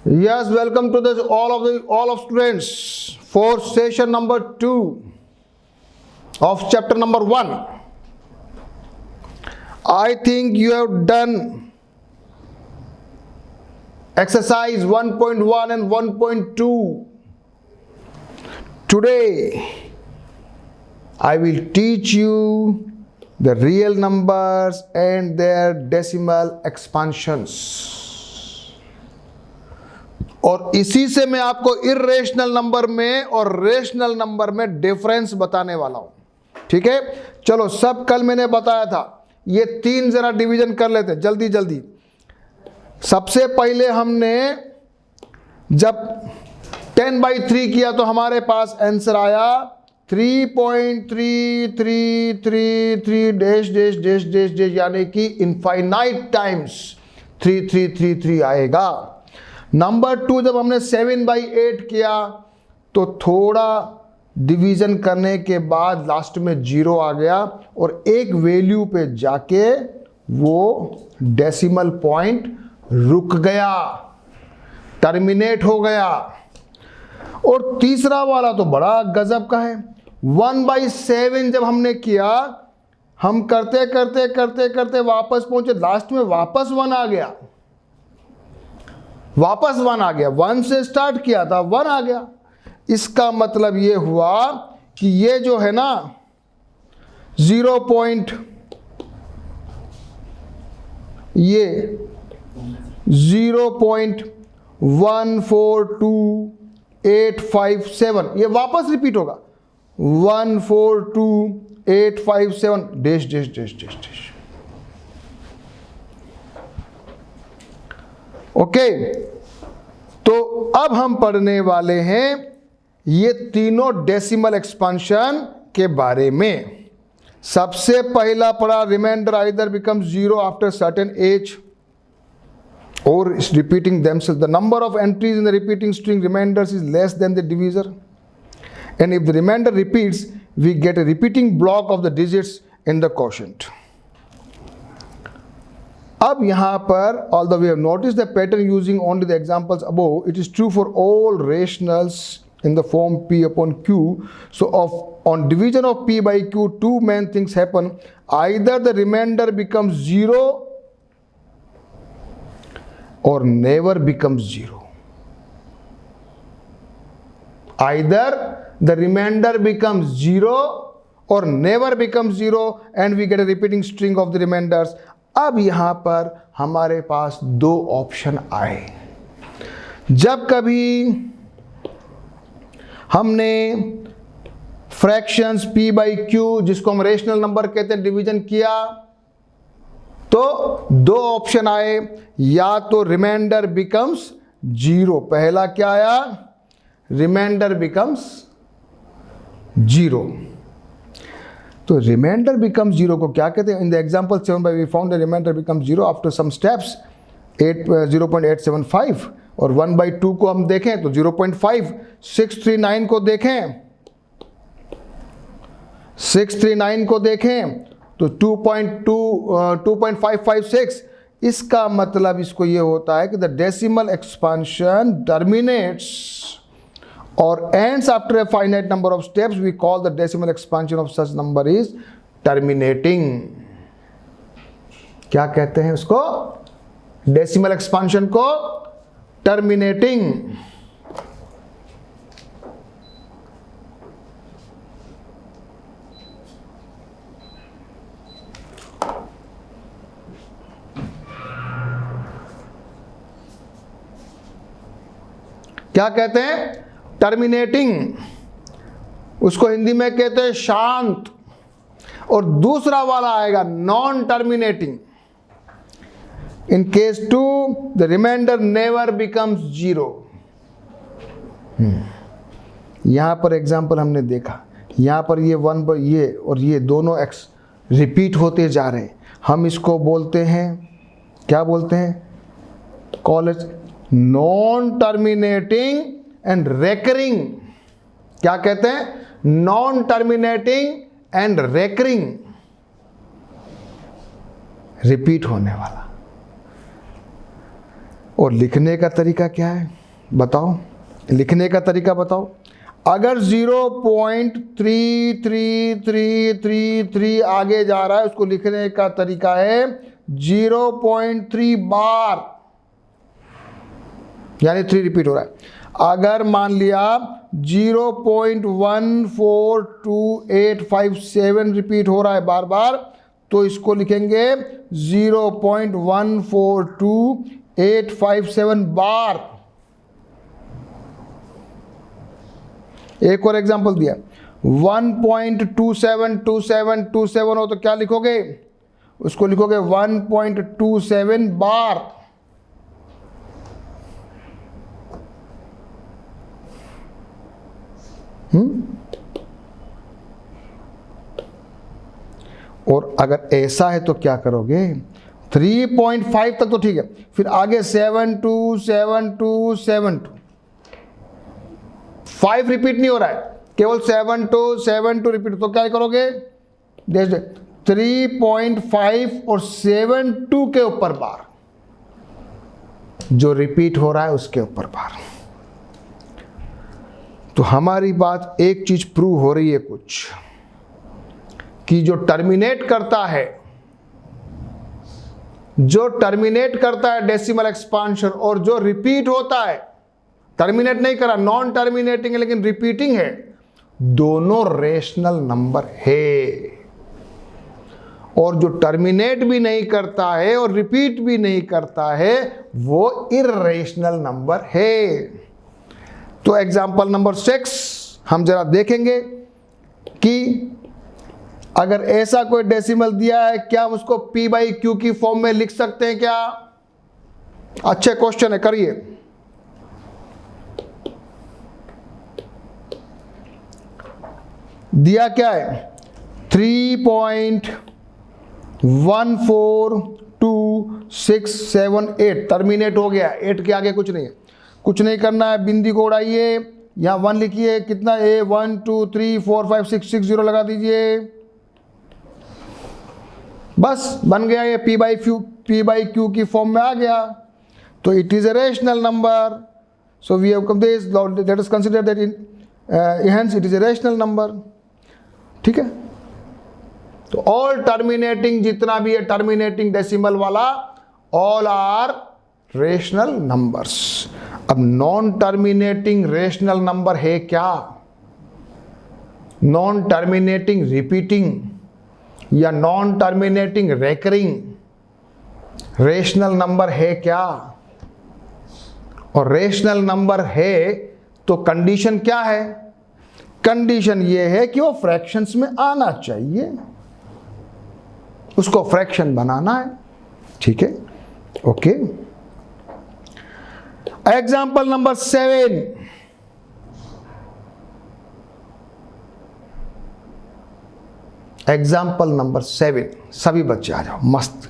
Yes, welcome to this all of students for session number 2 of chapter number 1. I think you have done exercise 1.1 and 1.2. Today I will teach you the real numbers and their decimal expansions. और इसी से मैं आपको irrational number में और rational number में difference बताने वाला हूं. ठीक है, चलो सब कल मैंने बताया था. ये 3 जरा डिवीजन कर लेते हैं जल्दी जल्दी. सबसे पहले हमने जब 10/3 किया तो हमारे पास आंसर आया 3.3333 dash dash dash dash dash, यानी कि इनफाइनाइट टाइम्स 3333 आएगा. नंबर 2 जब हमने 7/8 किया तो थोड़ा डिवीजन करने के बाद लास्ट में 0 आ गया और एक वैल्यू पे जाके वो डेसिमल पॉइंट रुक गया, टर्मिनेट हो गया. और तीसरा वाला तो बड़ा गजब का है. 1/7 जब हमने किया, हम करते करते करते करते वापस पहुंचे, लास्ट में वापस 1 आ गया. 1 से स्टार्ट किया था, 1 आ गया. इसका मतलब ये हुआ कि ये जो है ना 0.142857 ये वापस रिपीट होगा. 142857 dash dash dash dash dash. Okay, तो अब हम पढ़ने वाले हैं ये तीनों डेसिमल एक्सपेंशन के बारे में. सबसे पहला पढ़ा remainder either become 0 after certain age और is repeating themselves. The number of entries in the repeating string remainders is less than the divisor and if the remainder repeats we get a repeating block of the digits in the quotient. अब यहाँ पर although we have noticed the pattern using only the examples above, it is true for all rationals in the form P upon Q. So on division of P by Q, two main things happen. Either the remainder becomes 0 or never becomes 0. Either the remainder becomes 0 or never becomes 0 and we get a repeating string of the remainders. अब यहां पर हमारे पास 2 option आए. जब कभी हमने fractions P by Q जिसको हम रेशनल नंबर कहते हैं डिवीजन किया तो 2 ऑप्शन आए. या तो रिमाइंडर बिकम्स 0, पहला क्या आया, रिमाइंडर बिकम्स 0. तो रिमाइंडर बिकम 0 को क्या कहते हैं? In the example 7 we found the remainder become 0 after some steps 0.875 और 1/2 को हम देखें तो 0.5. 639 को देखें, 639 को देखें तो 2.556. इसका मतलब इसको ये होता है कि the decimal expansion terminates or ends after a finite number of steps. We call the decimal expansion of such number is terminating. क्या कहते हैं उसको? डेसिमल एक्सपेंशन को टर्मिनेटिंग. क्या कहते हैं? टर्मिनेटिंग. उसको हिंदी में कहते हैं शांत. और दूसरा वाला आएगा non terminating. In case 2 the remainder never becomes 0. यहां पर एग्जांपल हमने देखा, यहां पर ये 1 ये और ये दोनों एक्स रिपीट होते जा रहे हैं. हम इसको बोलते हैं, क्या बोलते हैं? Call it non terminating and recurring. क्या कहते हैं? Non terminating and recurring, repeat होने वाला. और लिखने का तरीका क्या है बताओ, लिखने का तरीका बताओ। अगर 0.33333 आगे जा रहा है, उसको लिखने का तरीका है 0.3 बार, यानी 3 रिपीट हो रहा है। अगर मान लिया 0.142857 रिपीट हो रहा है बार बार, तो इसको लिखेंगे 0.142857 बार। एक और एग्जांपल दिया, 1.272727 हो तो क्या लिखोगे, उसको लिखोगे 1.27 बार। और अगर ऐसा है तो क्या करोगे, 3.5 तक तो ठीक है, फिर आगे 727272, 5 रिपीट नहीं हो रहा है, केवल 7272 रिपीट, तो क्या करोगे, 3.5 और 72 के ऊपर बार, जो रिपीट हो रहा है उसके ऊपर बार। तो हमारी बात एक चीज प्रूव हो रही है कुछ, कि जो टर्मिनेट करता है डेसिमल एक्सपांशन, और जो रिपीट होता है, टर्मिनेट नहीं करा, नॉन टर्मिनेटिंग है लेकिन रिपीटिंग है, दोनों रेशनल नंबर है। और जो टर्मिनेट भी नहीं करता है और रिपीट भी नहीं करता है, वो इर्रेशनल नंबर है। तो एग्जांपल नंबर 6 हम जरा देखेंगे कि अगर ऐसा कोई डेसिमल दिया है, क्या हम उसको p/q की फॉर्म में लिख सकते हैं क्या? अच्छे क्वेश्चन है, करिए। दिया क्या है, 3.142678 टर्मिनेट हो गया, 8 के आगे कुछ नहीं है, कुछ नहीं करना है, बिंदी को उड़ाइए, यहां 1 लिखिए, कितना ए 1 2 3 4 5 6 6 0 लगा दीजिए, बस बन गया, ये p/q की फॉर्म में आ गया। तो it is a rational number, so we have come this, let us consider that hence it is a rational number. ठीक है, तो ऑल टर्मिनेटिंग, जितना भी है टर्मिनेटिंग डेसिमल वाला, ऑल आर रेशनल नंबर्स। अब नॉन टर्मिनेटिंग रेशनल नंबर है क्या? नॉन टर्मिनेटिंग रिपीटिंग या non terminating recurring rational number है क्या? और रेशनल नंबर है तो कंडीशन क्या है? कंडीशन ये है कि वो फ्रैक्शंस में आना चाहिए, उसको फ्रैक्शन बनाना है। ठीक है, okay. Example number 7, example number 7, सभी बच्चे आ जाओ, मस्त।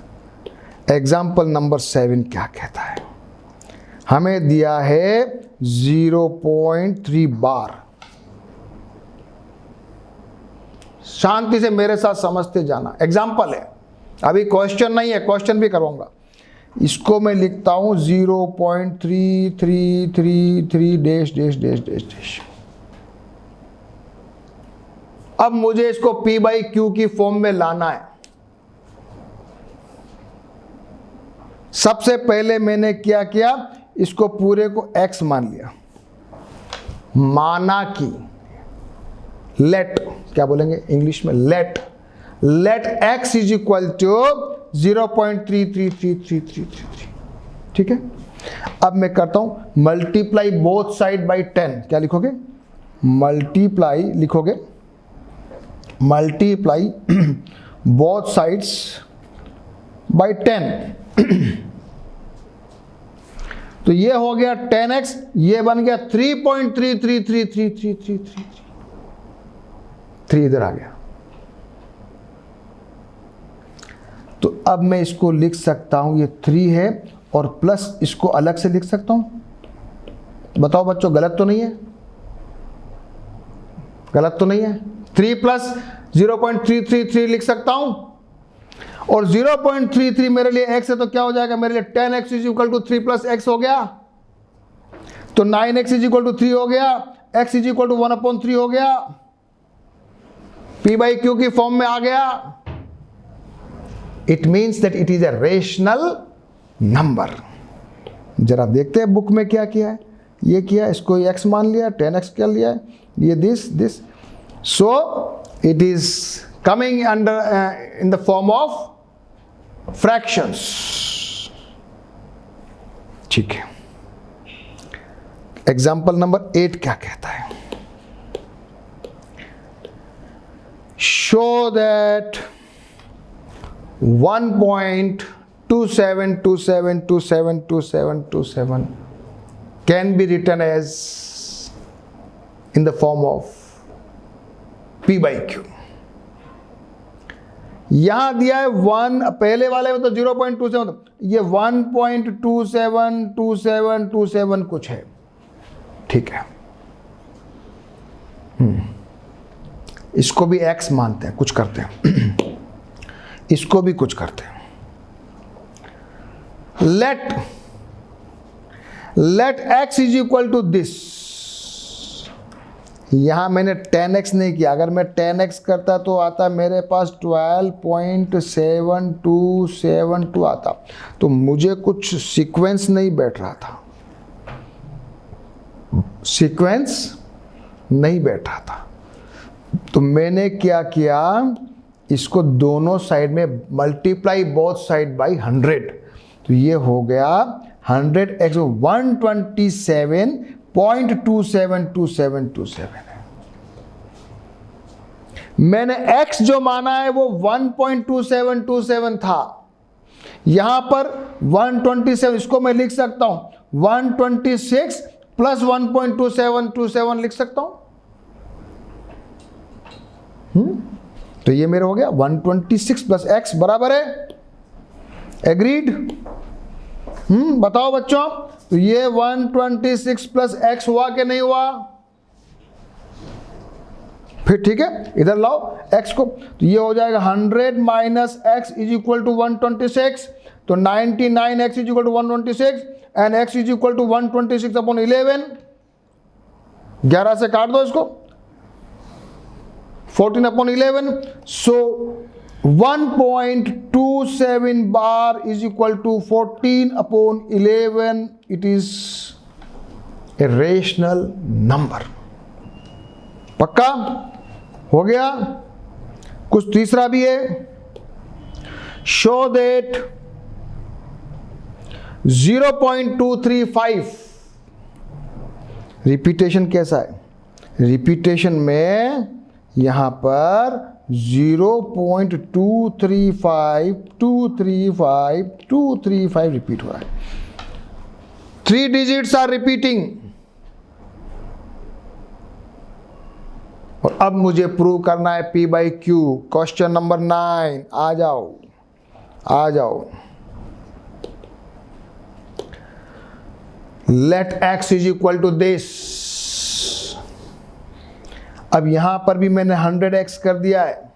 एग्जाम्पल नंबर 7 क्या कहता है? हमें दिया है 0.3 बार। शांति से मेरे साथ समझते जाना, एग्जाम्पल है, अभी क्वेश्चन नहीं है, क्वेश्चन भी करवाऊंगा। इसको मैं लिखता हूं 0.333 dash dash dash dash dash. अब मुझे इसको p/q की फॉर्म में लाना है। सबसे पहले मैंने क्या किया, इसको पूरे को x मान लिया, माना कि लेट, क्या बोलेंगे इंग्लिश में, let x is equal to 0.33333। ठीक है, अब मैं करता हूं मल्टीप्लाई बोथ साइड बाई 10। क्या लिखोगे? मल्टीप्लाई लिखोगे, मल्टीप्लाई बोथ साइड्स बाई 10। तो ये हो गया 10x, ये बन गया 3.3333333, 3 इधर आ गया। तो अब मैं इसको लिख सकता हूं, ये 3 है और प्लस इसको अलग से लिख सकता हूं। बताओ बच्चों, गलत तो नहीं है? गलत तो नहीं है? 3 प्लस 0.333 लिख सकता हूं। और 0.33 मेरे लिए x है, तो क्या हो जाएगा मेरे लिए 10x is equal to 3 plus x हो गया, तो 9x इज इक्वल टू 3 हो गया, x इज इक्वल टू 1/3 हो गया, p/q की फॉर्म में आ गया। It means that it is a rational number. जरा देखते हैं बुक में क्या किया है। ये किया, इसको x मान लिया, 10x क्या लिया है, ये this, so it is coming under in the form of fractions. ठीक है, एग्जाम्पल नंबर 8 क्या कहता है, show that 1.2727272727 can be written as in the form of p/q। यहां दिया है 1, पहले वाले में तो 0.27, ये 1.272727 कुछ है। ठीक है, इसको भी x मानते हैं, कुछ करते हैं इसको भी कुछ करते हैं। Let x is equal to this. यहां मैंने 10x नहीं किया, अगर मैं 10x करता तो आता मेरे पास 12.7272 आता, तो मुझे कुछ सीक्वेंस नहीं बैठ रहा था, सीक्वेंस नहीं बैठ रहा था। तो मैंने क्या किया, इसको दोनों साइड में मल्टीप्लाई बोथ साइड बाई 100, तो ये हो गया 100x 127.272727 है। मैंने x जो माना है वो 1.2727 था, यहां पर 127, इसको मैं लिख सकता हूं 126 प्लस 1.2727 लिख सकता हूं। तो ये मेरा हो गया 126 प्लस x बराबर है, एग्रीड। बताओ बच्चों, तो ये 126 प्लस x हुआ कि नहीं हुआ? फिर ठीक है, इधर लाओ x को, तो ये हो जाएगा 100 minus x is equal to 126, तो 99x is equal to 126 and x is equal to 126/11। 11 से काट दो इसको, 14/11, so 1.27 bar is equal to 14/11. It is a rational number। पक्का हो गया? कुछ तीसरा भी है, show that 0.235, रिपीटेशन कैसा है? रिपीटेशन में यहां पर 0.235 रिपीट हो रहा है, 3 डिजिट्स आर रिपीटिंग। और अब मुझे प्रूव करना है p/q। क्वेश्चन नंबर 9, आ जाओ आ जाओ। Let x is equal to this. अब यहां पर भी मैंने 100x कर दिया है,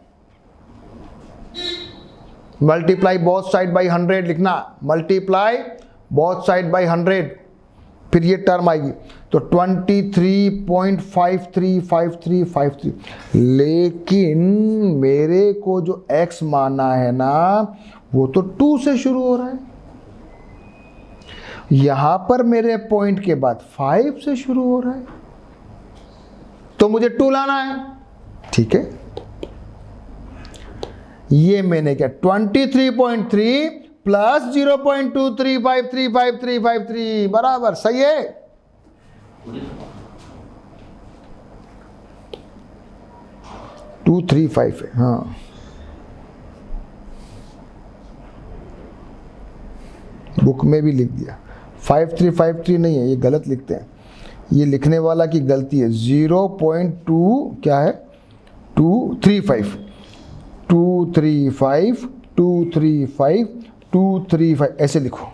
मल्टीप्लाई बोथ साइड बाई 100 लिखना, मल्टीप्लाई बोथ साइड बाई 100, फिर ये टर्म आएगी, तो 23.535353। लेकिन मेरे को जो x माना है ना, वो तो 2 से शुरू हो रहा है, यहां पर मेरे पॉइंट के बाद 5 से शुरू हो रहा है, तो मुझे 2 लाना है। ठीक है, ये मैंने क्या 23.3 प्लस 0.2353553 बराबर, सही है। टू 3.5 है, हाँ। बुक में भी लिख दिया, 5353 नहीं है, ये गलत लिखते हैं, ये लिखने वाला की गलती है। 0.2 क्या है 235 235 235 235 ऐसे लिखो,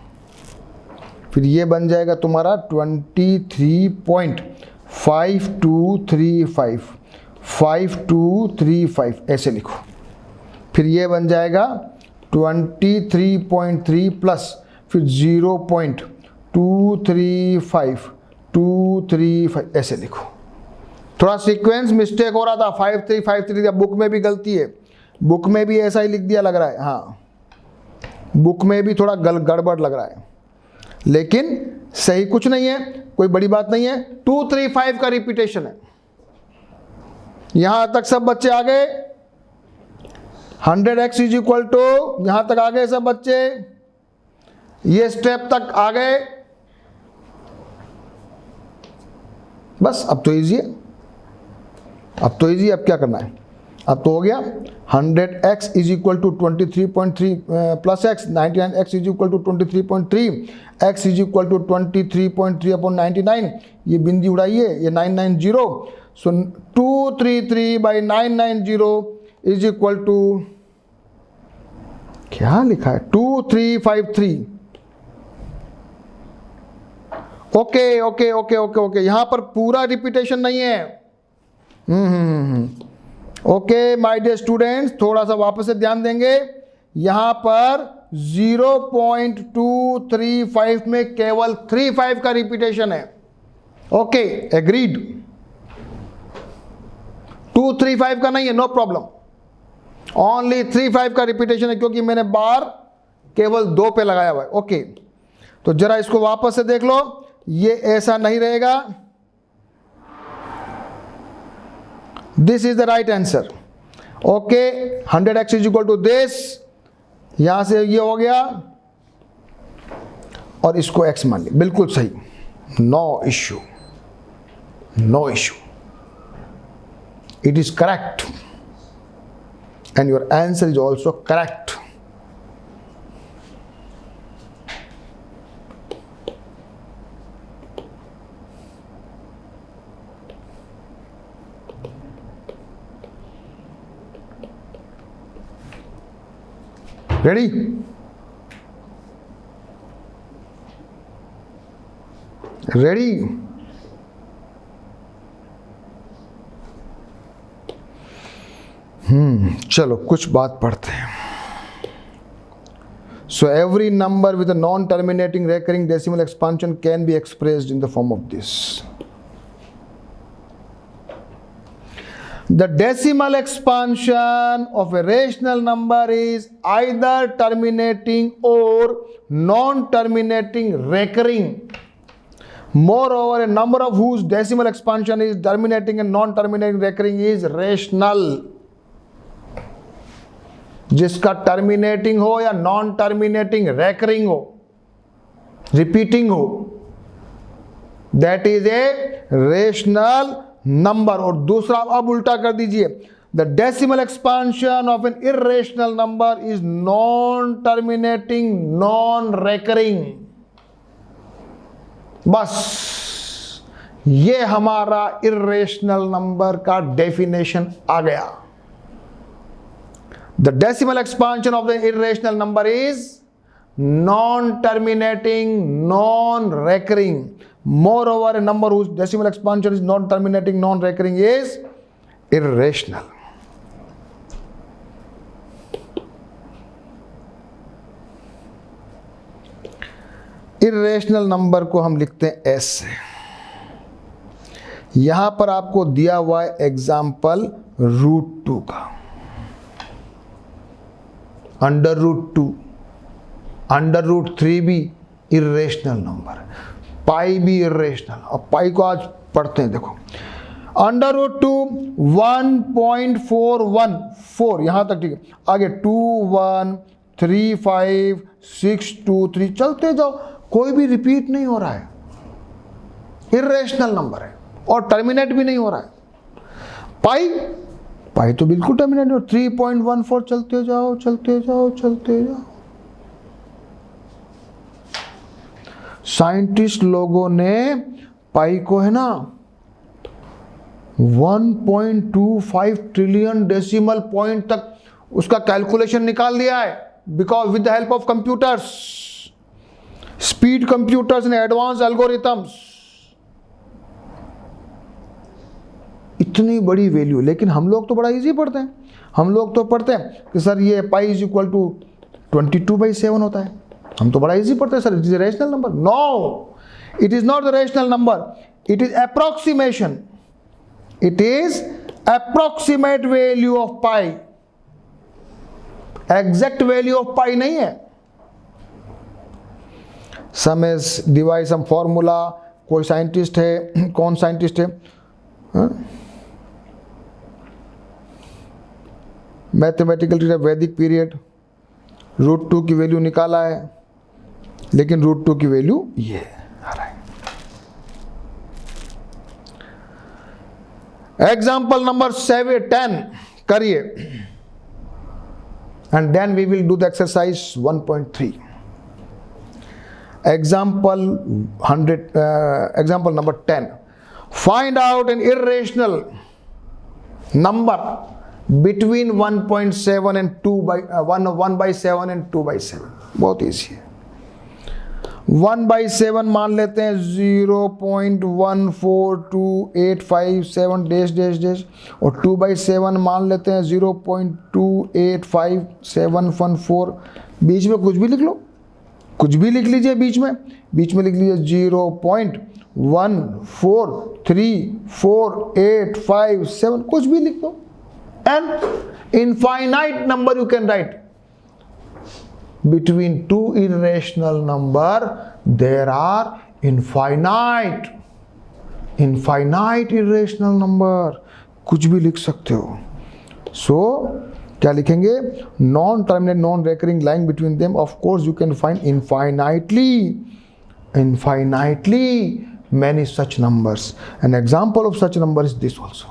फिर ये बन जाएगा तुम्हारा 23.5235 5235 ऐसे लिखो, फिर ये बन जाएगा 23.3 प्लस फिर 0.235 ऐसे लिखो। थोड़ा सीक्वेंस मिस्टेक हो रहा था, 5353 था, बुक में भी गलती है, बुक में भी ऐसा ही लिख दिया लग रहा है, हाँ बुक में भी थोड़ा गड़बड़ लग रहा है, लेकिन सही कुछ नहीं है, कोई बड़ी बात नहीं है। 235 का रिपीटेशन है। यहां तक सब बच्चे आ गए, 100x इज इक्वल टू, यहां तक आ गए सब बच्चे, ये स्टेप तक आ गए, बस अब तो इजी है, अब तो इजी, अब क्या करना है, अब तो हो गया। 100x is equal to 23.3 plus x, 99x is equal to 23.3, x is equal to 23.3 upon 99, ये बिंदी उड़ाइए, ये 990, so 233 by 990 is equal to, क्या लिखा है, 2353। Okay okay okay okay okay, यहां पर पूरा रिपीटेशन नहीं है। ओके माय डियर स्टूडेंट्स, थोड़ा सा वापस से ध्यान देंगे, यहां पर 0.235 में केवल 35 का रिपीटेशन है। ओके एग्रीड, 235 का नहीं है, नो प्रॉब्लम, ओनली 35 का रिपीटेशन है, क्योंकि मैंने बार केवल 2 पे लगाया हुआ है। ओके तो जरा इसको वापस से देख लो, ये ऐसा नहीं रहेगा, this is the right answer. Okay 100x is equal to this, यहां से ये हो गया और इसको x मान लिया, बिल्कुल सही, no issue, no issue, it is correct and your answer is also correct. Ready? Ready? चलो कुछ बात पढ़ते हैं। So every number with a non-terminating recurring decimal expansion can be expressed in the form of this. The decimal expansion of a rational number is either terminating or non-terminating recurring. Moreover, a number of whose decimal expansion is terminating and non-terminating recurring is rational. जिसका terminating हो या non terminating recurring हो, repeating हो, that is a rational number. और दूसरा अब उल्टा कर दीजिए, the decimal expansion of N irrational number is non terminating non recurring. बस ये हमारा इर्रेशनल नंबर का डेफिनेशन आ गया। The decimal expansion of the irrational number is non-terminating, non-recurring. Moreover, a number whose decimal expansion is non-terminating, non-recurring is irrational. Irrational number को हम लिखते हैं ऐसे। यहां पर आपको दिया हुआ है एग्जाम्पल √2 का, √2, √3 भी इर्रेशनल नंबर, पाई भी इर्रेशनल। अब पाई को आज पढ़ते हैं, देखो √2 1.414, यहां तक ठीक है, आगे 2135 623 चलते जाओ, कोई भी रिपीट नहीं हो रहा है, इर्रेशनल नंबर है और टर्मिनेट भी नहीं हो रहा है। पाई तो बिल्कुल टर्मिनेट हो, 3.14 चलते जाओ चलते जाओ चलते जाओ। साइंटिस्ट लोगों ने पाई को है ना 1.25 ट्रिलियन डेसिमल पॉइंट तक उसका कैलकुलेशन निकाल दिया है, because with the help of computers, speed computers ने एडवांस एल्गोरिथम्स, इतनी बड़ी वैल्यू। लेकिन हम लोग तो बड़ा इजी पढ़ते हैं, हम लोग तो पढ़ते हैं कि सर ये पाई इज इक्वल टू 22/7 होता है। हम तो बड़ा इजी पढ़ते हैं sir, it is a rational number. No, it is not the rational number, it is approximation, it is approximate value of pi, exact value of pi नहीं है। Some is divide some formula, कोई scientist है, कौन scientist है, mathematical वैदिक period, √2 की value निकाला है, लेकिन √2 की वैल्यू ये आ रहा है। एग्जाम्पल नंबर 10 करिए, and then we will do the exercise 1.3। Example number 10, find out an irrational number between 1.7 and 1/7 and 2/7। बहुत ईजी है। 1/7 मान लेते हैं 0.14285 डैश डैश डैश, और 2/7 मान लेते हैं 0.285714। बीच में कुछ भी लिख लो, कुछ भी लिख लीजिए, बीच में लिख लीजिए 0.1434857, कुछ भी लिख दो। And infinite number you can write. Between two irrational number there are infinite irrational number, कुछ भी लिख सकते हो। So क्या लिखेंगे? Non terminate, non recurring line between them, of course you can find infinitely many such numbers. An example of such number is this also.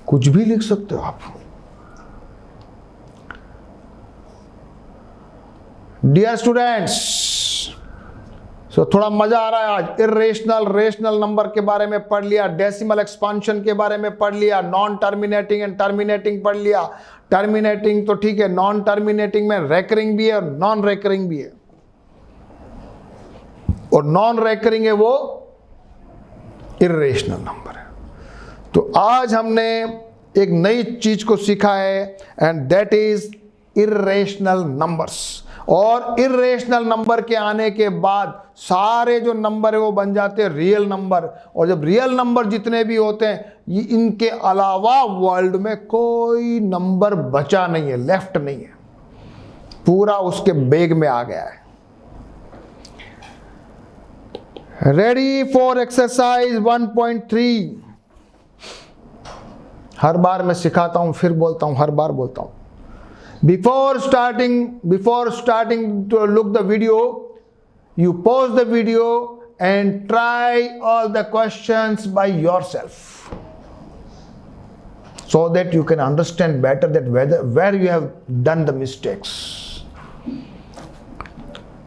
कुछ भी लिख सकते हो आप। डियर स्टूडेंट्स, सो थोड़ा मजा आ रहा है आज। इर्रेशनल, रेशनल नंबर के बारे में पढ़ लिया, डेसिमल एक्सपांशन के बारे में पढ़ लिया, नॉन टर्मिनेटिंग एंड टर्मिनेटिंग पढ़ लिया। टर्मिनेटिंग तो ठीक है, नॉन टर्मिनेटिंग में रेकरिंग भी है और नॉन रेकरिंग भी है, और नॉन रेकरिंग है वो इर्रेशनल नंबर है। तो आज हमने एक नई चीज को सीखा है, and that is irrational numbers. और इर्रेशनल नंबर के आने के बाद सारे जो नंबर है वो बन जाते हैं रियल नंबर, और जब रियल नंबर जितने भी होते हैं, ये इनके अलावा वर्ल्ड में कोई नंबर बचा नहीं है, लेफ्ट नहीं है, पूरा उसके बैग में आ गया है। Ready for exercise 1.3। हर बार मैं सिखाता हूं, फिर बोलता हूं, हर बार बोलता हूं। Before starting to look the video, you pause the video and try all the questions by yourself, so that you can understand better that where you have done the mistakes.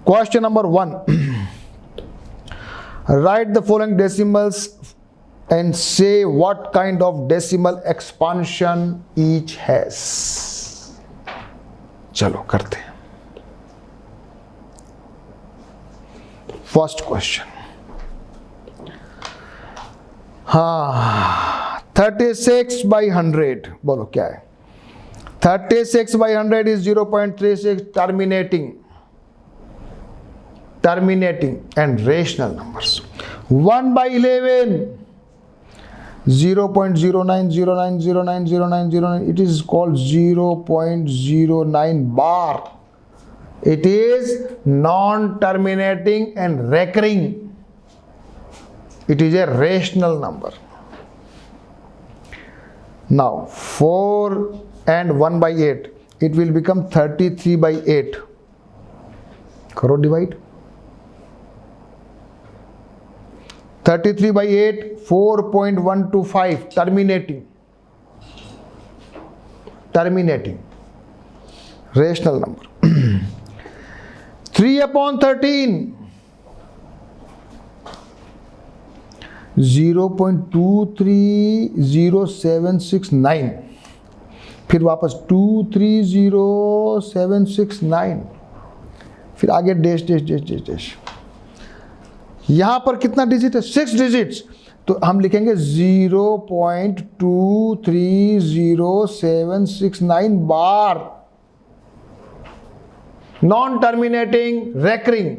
Question number 1. Write the following decimals and say what kind of decimal expansion each has. चलो करते हैं। First question, हाँ, 36/100 बोलो क्या है? 36/100 is 0.36 terminating and rational numbers. 1/11 0.0909090909, it is called 0.09 bar. It is non-terminating and recurring. It is a rational number. Now 4 and 1/8, it will become 33/8. करो divide। 33/8, 4.125 terminating rational number। 3/13 0.230769, फिर वापस 230769, फिर आगे dash dash dash dash dash. यहां पर कितना digit है? 6 digits, तो हम लिखेंगे 0.230769 bar. Non terminating, recurring,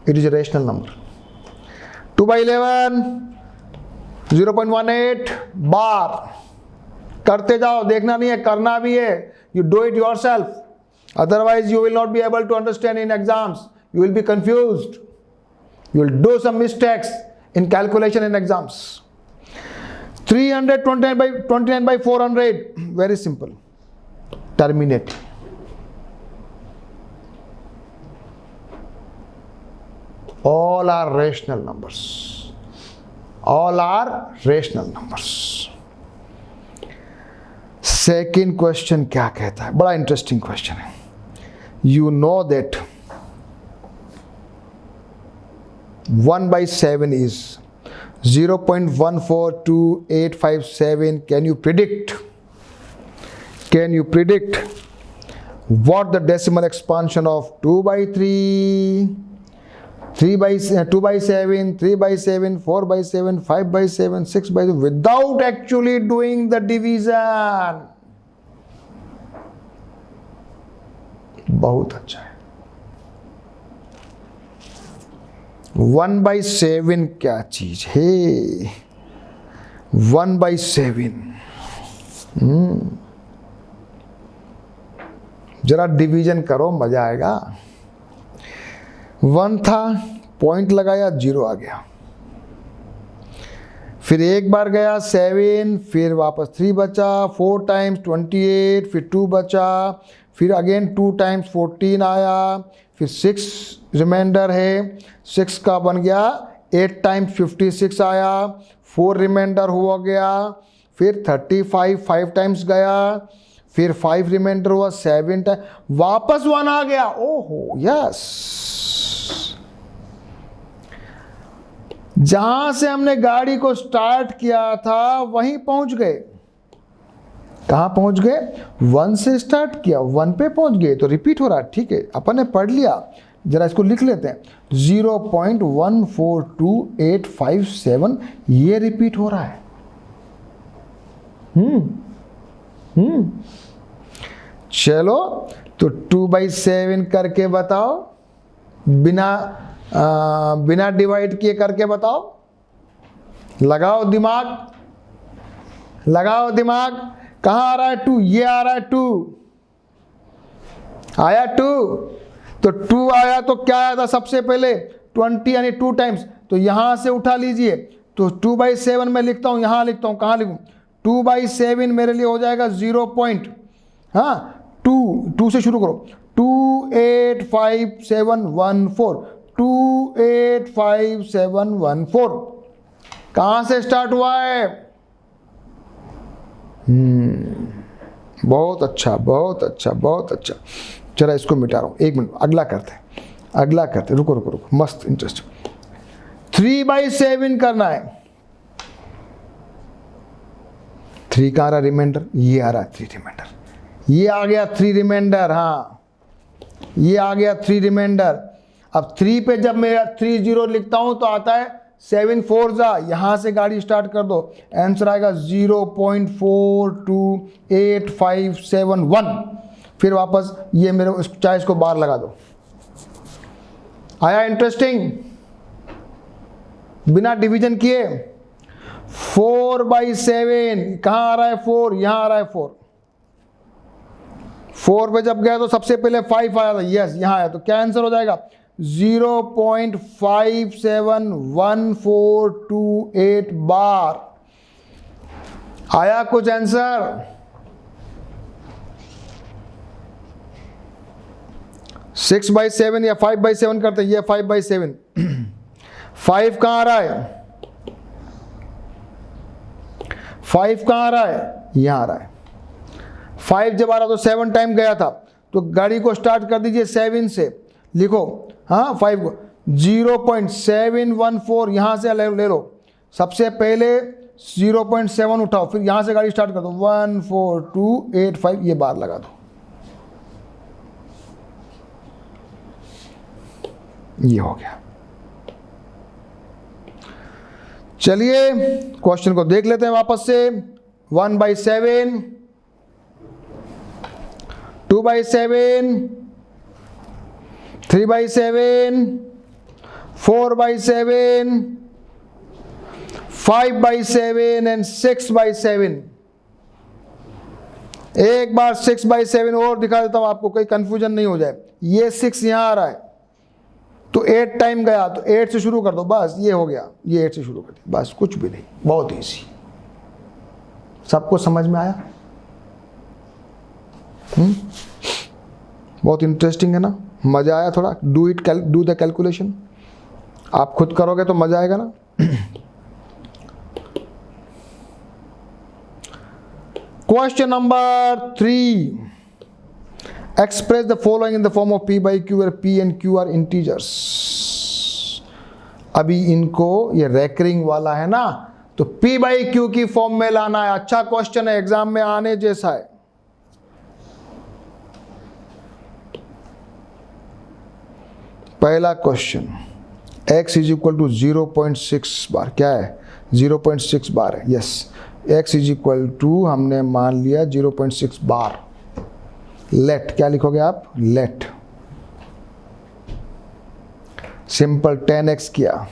it is a rational number. 2 by 11 0.18 बार. करते जाओ, देखना नहीं है, करना भी है. You do it yourself, otherwise you will not be able to understand in exams. You will be confused, you will do some mistakes in calculation in exams. 329 by 400, very simple, terminate. All are rational numbers, all are rational numbers. Second question क्या कहता है, बड़ा interesting question है. You know that 1 by 7 is 0.142857. Can you predict what the decimal expansion of 2 by 3, 2 by 7, 3 by 7, 4 by 7, 5 by 7, 6 by 7 without actually doing the division? बहुत अच्छा है. 1 by 7 क्या चीज है? 1 by 7 जरा डिवीजन करो, मजा आएगा. 1 था, पॉइंट लगाया, 0 आ गया. फिर एक बार गया 7, फिर वापस 3 बचा, 4 times 28, फिर 2 बचा, फिर अगेन 2 times 14 आया, फिर 6 रिमाइंडर है, 6 का बन गया 8 times 56 आया, 4 रिमाइंडर हुआ गया, फिर 35 5 times गया, फिर 5 रिमाइंडर हुआ 7 टाइम, वापस 1 आ गया. ओहो यस, जहां से हमने गाड़ी को स्टार्ट किया था वहीं पहुंच गए. कहां पहुंच गए? 1 से स्टार्ट किया, 1 पे पहुंच गए. तो रिपीट हो रहा है, ठीक है, अपन ने पढ़ लिया. जरा इसको लिख लेते हैं. 0.142857 ये रिपीट हो रहा है. चलो तो 2 by 7 करके बताओ, बिना डिवाइड किए करके बताओ. लगाओ दिमाग, लगाओ दिमाग. कहां आ रहा है 2? ये आ रहा है 2. आया 2, तो 2 आया तो क्या आया था सबसे पहले? 20 यानी 2 टाइम्स. तो यहां से उठा लीजिए. तो 2 by 7 में लिखता हूं, यहां लिखता हूं, कहां लिखूं? 2 by 7 मेरे लिए हो जाएगा 0 पॉइंट, हाँ 2 से शुरू करो. 285714, 285714. कहां से स्टार्ट हुआ है? बहुत अच्छा, बहुत अच्छा, बहुत अच्छा. चला इसको मिटा रहा हूं, 1 मिनट, अगला करते हैं, अगला करते. रुको रुको रुको, मस्त इंटरेस्ट. 3 by 7 करना है. 3 का आ रहा रिमाइंडर, ये आ रहा 3 रिमाइंडर, ये आ गया 3 रिमाइंडर, हाँ ये आ गया 3 रिमाइंडर. अब 3 पे जब मैं 30 लिखता हूं तो आता है 7 4 जा, यहां से गाड़ी स्टार्ट कर दो. आंसर आएगा 0.428571. फिर वापस ये मेरे चाहे इसको बार लगा दो. आया इंटरेस्टिंग? बिना डिवीजन किए. 4 by 7 कहां आ रहा है? 4, यहां आ रहा है 4. 4 पे जब गया तो सबसे पहले 5 आया था, यस यहां आया. तो क्या आंसर हो जाएगा? 0.571428 बार. आया कुछ आंसर? सिक्स बाई 7 या 5 by 7 करते हैं. ये 5 by 7. 5 कहां आ रहा है? 5 कहां आ रहा है? यहां आ रहा है. 5 जब आ रहा तो 7 टाइम गया था, तो गाड़ी को स्टार्ट कर दीजिए 7 से. लिखो, हाँ 5 को 0.714 यहां से ले लो. सबसे पहले 0.7 उठाओ, फिर यहां से गाड़ी स्टार्ट कर दो. 14285 ये बार लगा दो. ये हो गया. चलिए क्वेश्चन को देख लेते हैं वापस से. 1 by 7, 2/7, 3/7, 4/7, 5/7 एंड 6/7। एक बार 6/7 और दिखा देता हूं आपको, कोई कंफ्यूजन नहीं हो जाए। ये 6 यहां आ रहा है तो 8 टाइम गया, तो 8 से शुरू कर दो, बस ये हो गया। ये 8 से शुरू कर दिया, बस कुछ भी नहीं, बहुत ईजी। सबको समझ में आया? बहुत इंटरेस्टिंग है ना, मजा आया थोड़ा? Do the calculation. आप खुद करोगे तो मजा आएगा ना। Question number 3, express the following in the form of p by q where p and q are integers। अभी इनको, ये रेकरिंग वाला है ना, तो p by q की फॉर्म में लाना है। अच्छा क्वेश्चन है, एग्जाम में आने जैसा है। पहला question, x is equal to 0.6 bar, क्या है? 0.6 बार है, yes. x is equal to हमने मान लिया 0.6 बार। लेट, क्या लिखोगे आप? लेट सिंपल 10x किया,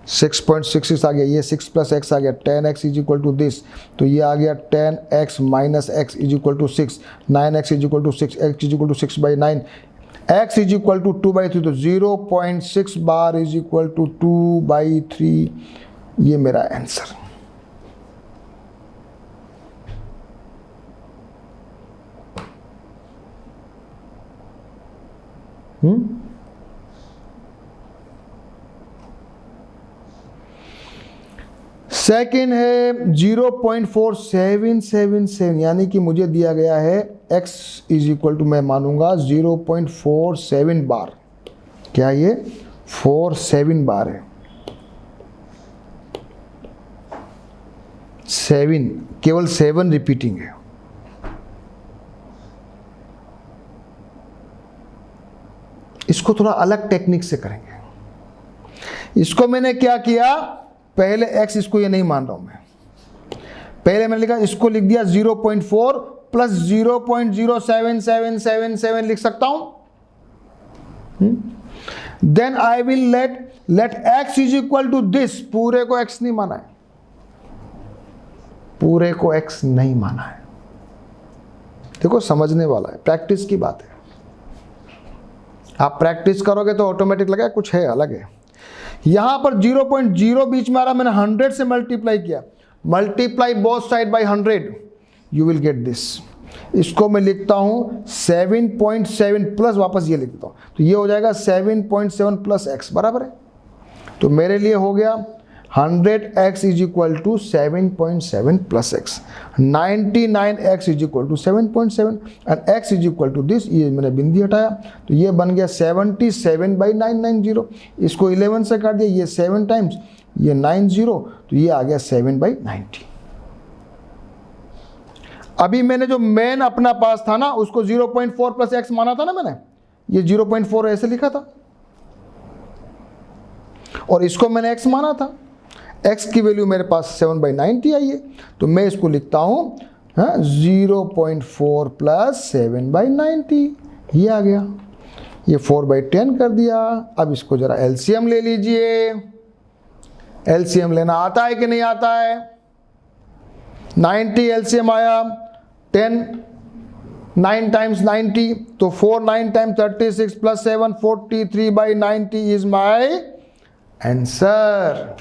6.66 आ गया, ये 6 प्लस x आ गया, 10x is equal to this, तो ये आ गया 10x minus x is equal to 6, 9x is equal to 6, x is equal to 6/9, x is equal to 2/3, तो 0.6 बार इज इक्वल टू 2/3। ये मेरा आंसर। सेकेंड है 0.4777, यानी कि मुझे दिया गया है x इज इक्वल टू, मैं मानूंगा 0.47 बार। क्या ये 47 बार है? 7, केवल 7 रिपीटिंग है। इसको थोड़ा अलग टेक्निक से करेंगे। इसको मैंने क्या किया, पहले x, इसको ये नहीं मान रहा हूं मैं, पहले मैंने लिखा, इसको लिख दिया 0.4 प्लस 0.07777 लिख सकता हूं। Then I will let x is equal to this, पूरे को x नहीं माना है, पूरे को x नहीं माना है। देखो समझने वाला है, प्रैक्टिस की बात है। आप प्रैक्टिस करोगे तो ऑटोमेटिक लगेगा कुछ है, अलग है। यहां पर 0.0 बीच में आ रहा, मैंने 100 से मल्टीप्लाई किया, multiply both side by 100, you will get this. इसको मैं लिखता हूं 7.7 प्लस, वापस ये लिख देता हूं, तो ये हो जाएगा 7.7 प्लस x बराबर है। तो मेरे लिए हो गया 100x is equal to 7.7 plus x, 99x is equal to 7.7 and x is equal to this, ये मैंने बिंदी हटाया, तो ये बन गया 77/990। इसको 11 से काट दिया, ये 7 टाइम्स, ये 90, तो ये आ गया 7/90। अभी मैंने जो मेन अपना पास था ना, उसको 0.4 प्लस x माना था ना मैंने, ये 0.4 ऐसे लिखा था, और इसको मैंने x माना था। x की वैल्यू मेरे पास 7/90 आई है, तो मैं इसको लिखता हूं 0.4 प्लस 7/90, ये आ गया। ये 4/10 कर दिया। अब इसको जरा एलसीएम ले लीजिए। एलसीएम लेना आता है कि नहीं आता है? 90 एलसीएम आया, 10 9 टाइम्स 90, तो 4 9 times 36 plus 7 43/90 is my answer.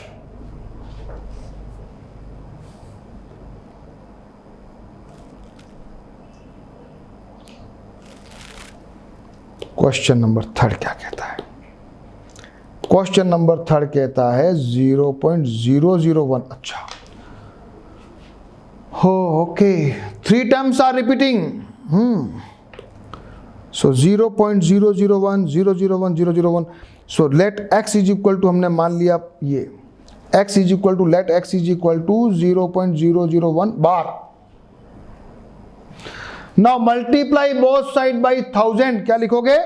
Question number 3 क्या कहता है? क्वेश्चन नंबर 3 कहता है 0.001। अच्छा हो, okay, 3 terms are repeating. So 0.001 001 001। So let x is equal to, हमने मान लिया ये x is equal to, let x is equal to 0.001 bar. Now multiply both side by 1000। क्या लिखोगे?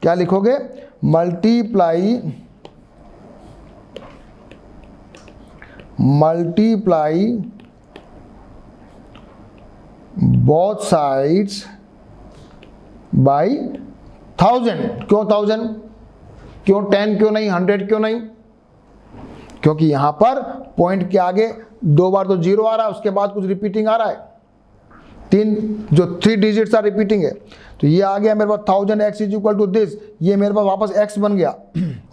क्या लिखोगे? Multiply both sides by 1000। क्यों 1000? क्यों 10 क्यों नहीं 100 क्यों नहीं? क्योंकि यहां पर पॉइंट के आगे 2 बार तो 0 आ रहा है, उसके बाद कुछ रिपीटिंग आ रहा है। 3 डिजिट्स आर रिपीटिंग है, तो ये आ गया मेरे पास 1000 x is equal to this, ये मेरे पास वापस x बन गया।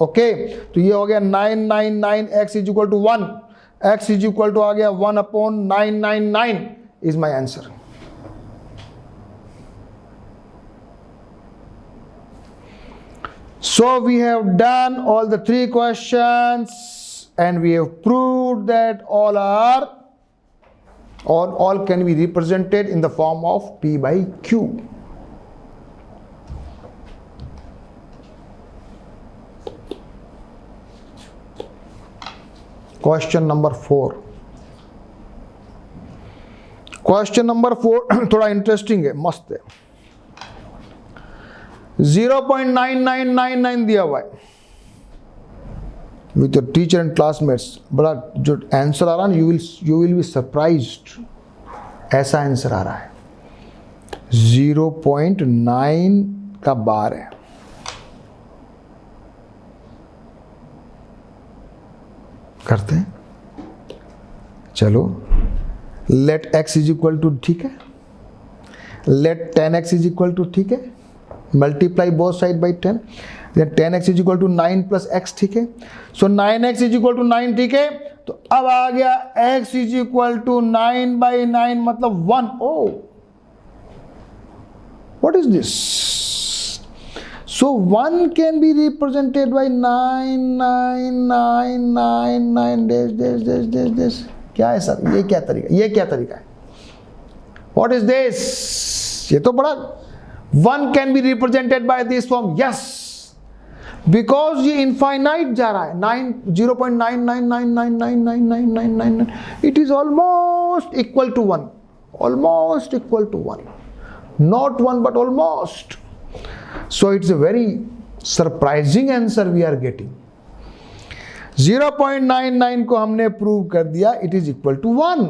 ओके, तो ये हो गया 999 x is equal to 1, x is equal to आ गया 1/999 is my answer. So we have done all the 3 questions and we have proved that all can be represented in the form of P by Q. Question number 4. Question number 4 थोड़ा interesting है, मस्त है। 0.9999 दिया हुआ है with your teacher and classmates. बड़ा जो answer आ रहा है ना, यू विल बी सरप्राइज्ड। ऐसा आंसर आ रहा है, 0.9 का बार है। करते हैं, चलो। Let x is equal to, ठीक है, let 10x is equal to, ठीक है, multiply both side by 10, then 10x is equal to 9 plus x, ठीक है। सो 9x इज इक्वल टू 9, ठीक है। तो अब आ गया x इज इक्वल टू 9/9 मतलब 1। Oh what is this? So 1 can be represented by 99999 dash dash dash dash dash. क्या है सर, ये क्या तरीका, ये क्या तरीका है? What is this? ये तो बड़ा 1 can be represented by this form, yes, because ये infinite जा रहा है, 0.999999999, it is almost equal to 1, almost equal to 1, not 1 but almost. So it's a very surprising answer we are getting. 0.99 को हमने prove कर दिया, it is equal to 1।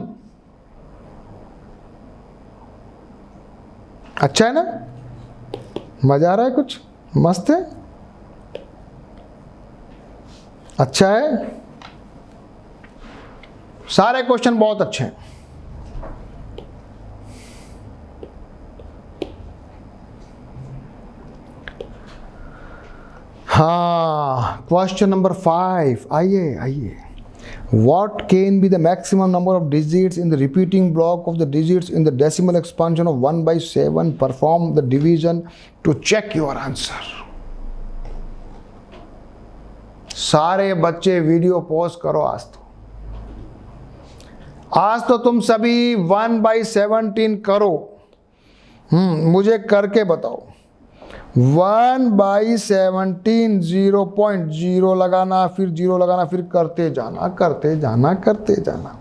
अच्छा है ना, मजा आ रहा है, कुछ मस्त है, अच्छा है, सारे क्वेश्चन बहुत अच्छे हैं। हाँ, क्वेश्चन नंबर 5, आइए। What can be the maximum number of digits in the repeating block of the digits in the decimal expansion of 1/7? Perform the division to check your answer. सारे बच्चे वीडियो पॉज करो। आज तो तुम सभी 1/17 करो। मुझे करके बताओ। 1/17 0.0 लगाना, फिर 0 लगाना, फिर करते जाना।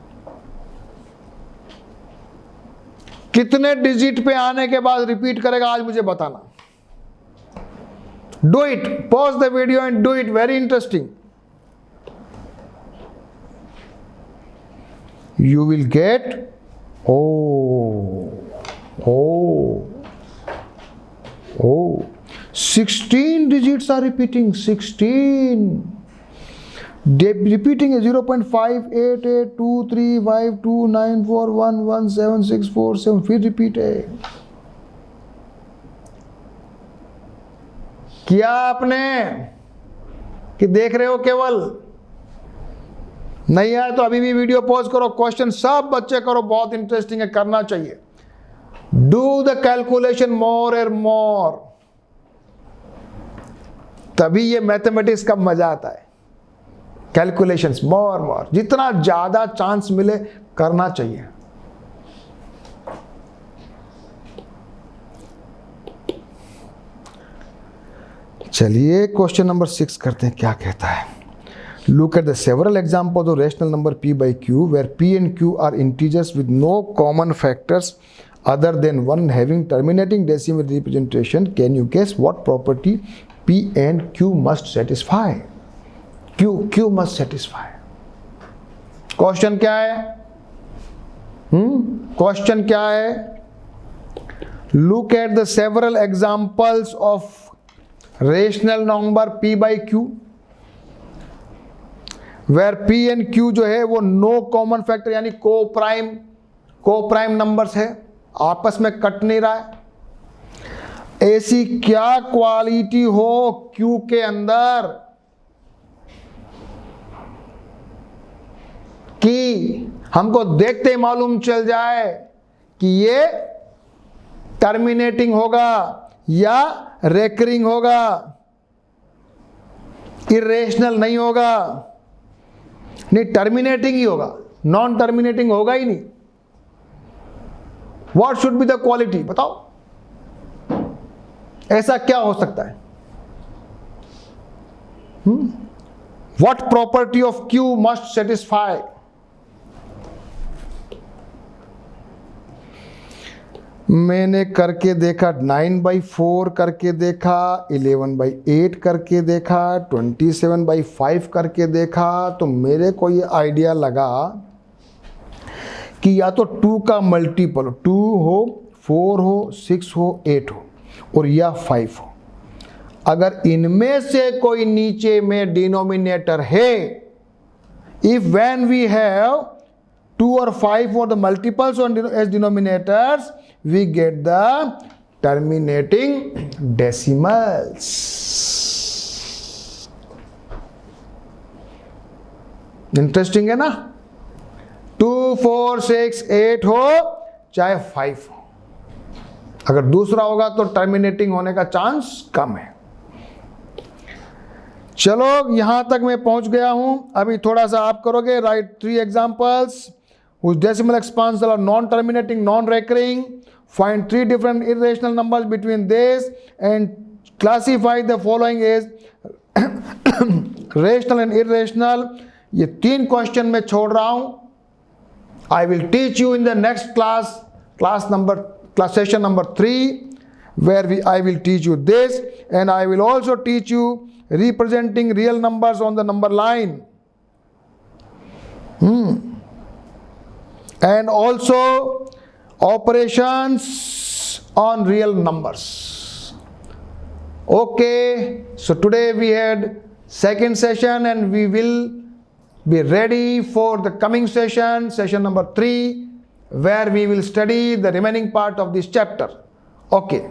कितने डिजिट पे आने के बाद रिपीट करेगा आज मुझे बताना। Do it, pause the video and do it, very interesting. You will get 16 digits are repeating, 16. Repeating is 0.58823529411767, फिर रिपीट है। किया आपने कि देख रहे हो केवल? नहीं आया तो अभी भी वीडियो पॉज करो, क्वेश्चन सब बच्चे करो, बहुत इंटरेस्टिंग है, करना चाहिए। Do the calculation more and more, तभी ये मैथमेटिक्स का मजा आता है। कैलकुलेशंस मोर, जितना ज्यादा चांस मिले करना चाहिए। चलिए क्वेश्चन नंबर 6 करते हैं, क्या कहता है। Look at the several examples of rational number p by q where p and q are integers with no common factors other than one having terminating decimal representation. Can you guess what property p and q must satisfy? q must satisfy. Question क्या है? Question क्या है? Look at the several examples of rational number p by q, where p and q जो है वो no common factor यानी को prime numbers है, आपस में कट नहीं रहा है। ऐसी क्या क्वालिटी हो q के अंदर कि हमको देखते ही मालूम चल जाए कि ये टर्मिनेटिंग होगा या रेकरिंग होगा, इरेशनल नहीं होगा। नहीं, टर्मिनेटिंग ही होगा, नॉन टर्मिनेटिंग होगा ही नहीं। What should be the quality, बताओ ऐसा क्या हो सकता है? What property of Q must satisfy? मैंने करके देखा, 9/4 करके देखा, 11/8 करके देखा, 27/5 करके देखा, तो मेरे को ये आइडिया लगा कि या तो 2 का मल्टीपल 2 हो, 4 हो, 6 हो, 8 हो और या 5 हो। अगर इनमें से कोई नीचे में डिनोमिनेटर है, if when we have 2 or 5 or the multiples as denominators, we get the terminating decimals. Interesting है ना? 2, 4, 6, 8 हो चाहे 5 हो, अगर दूसरा होगा तो टर्मिनेटिंग होने का चांस कम है। चलो यहां तक मैं पहुंच गया हूं। अभी थोड़ा सा आप करोगे, right 3 examples whose decimal expansions are non-terminating, non-recurring. Find 3 different irrational numbers between this and classify the following as rational and irrational. ये 3 क्वेश्चन मैं छोड़ रहा हूं। I will teach you in the next class session number 3, where I will teach you this, and I will also teach you representing real numbers on the number line. And also operations on real numbers. Okay, so today we had second session and we will be ready for the coming session number 3, where we will study the remaining part of this chapter. Okay.